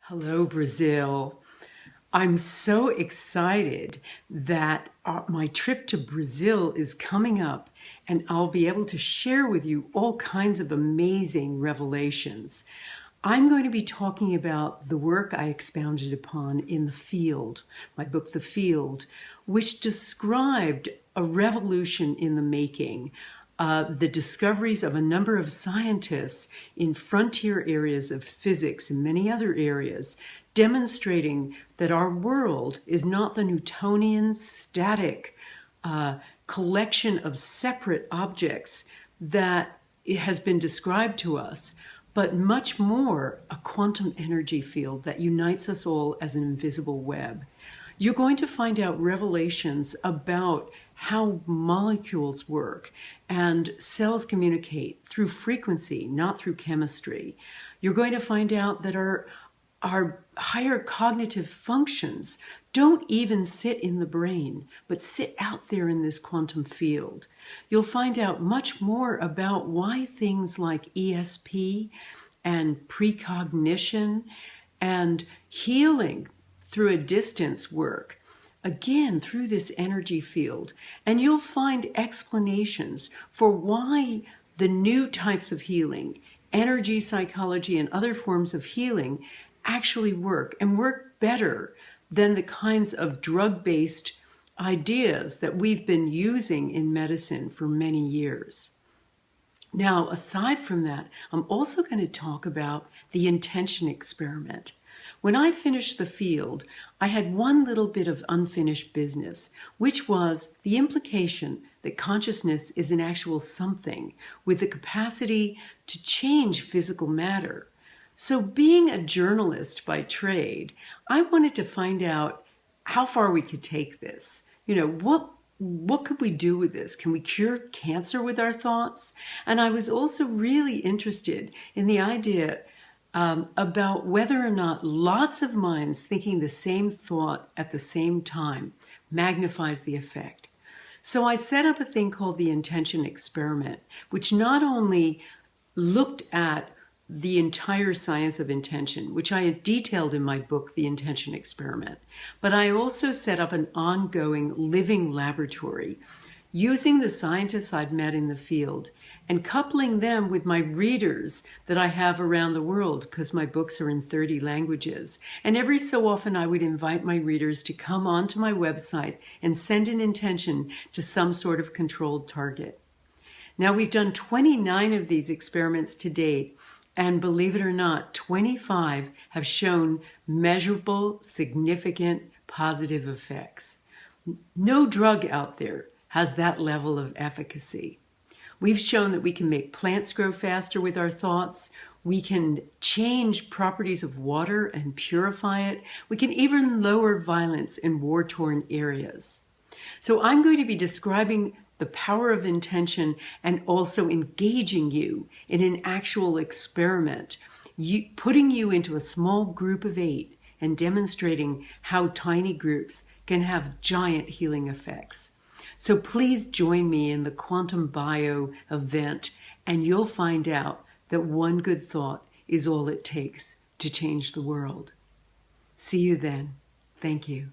Hello, Brazil. I'm so excited that my trip to Brazil is coming up and I'll be able to share with you all kinds of amazing revelations. I'm going to be talking about the work I expounded upon in The Field, my book, The Field, which described a revolution in the making, the discoveries of a number of scientists in frontier areas of physics and many other areas, demonstrating that our world is not the Newtonian static collection of separate objects that it has been described to us, but much more a quantum energy field that unites us all as an invisible web. You're going to find out revelations about how molecules work and cells communicate through frequency, not through chemistry. You're going to find out that our higher cognitive functions don't even sit in the brain, but sit out there in this quantum field. You'll find out much more about why things like ESP and precognition and healing through a distance work, again, through this energy field. And you'll find explanations for why the new types of healing, energy psychology and other forms of healing actually work and work better than the kinds of drug-based ideas that we've been using in medicine for many years. Now, aside from that, I'm also going to talk about the intention experiment. When I finished The Field, I had one little bit of unfinished business, which was the implication that consciousness is an actual something with the capacity to change physical matter. So being a journalist by trade, I wanted to find out how far we could take this. What could we do with this? Can we cure cancer with our thoughts? And I was also really interested in the idea about whether or not lots of minds thinking the same thought at the same time magnifies the effect. So I set up a thing called the intention experiment, which not only looked at the entire science of intention, which I had detailed in my book, The Intention Experiment, but I also set up an ongoing living laboratory using the scientists I'd met in the field and coupling them with my readers that I have around the world, because my books are in 30 languages. And every so often I would invite my readers to come onto my website and send an intention to some sort of controlled target. Now, we've done 29 of these experiments to date, and believe it or not, 25 have shown measurable, significant, positive effects. No drug out there has that level of efficacy. We've shown that we can make plants grow faster with our thoughts. We can change properties of water and purify it. We can even lower violence in war-torn areas. So I'm going to be describing the power of intention and also engaging you in an actual experiment, putting you into a small group of 8 and demonstrating how tiny groups can have giant healing effects. So please join me in the QuantumBIO event, and you'll find out that one good thought is all it takes to change the world. See you then. Thank you.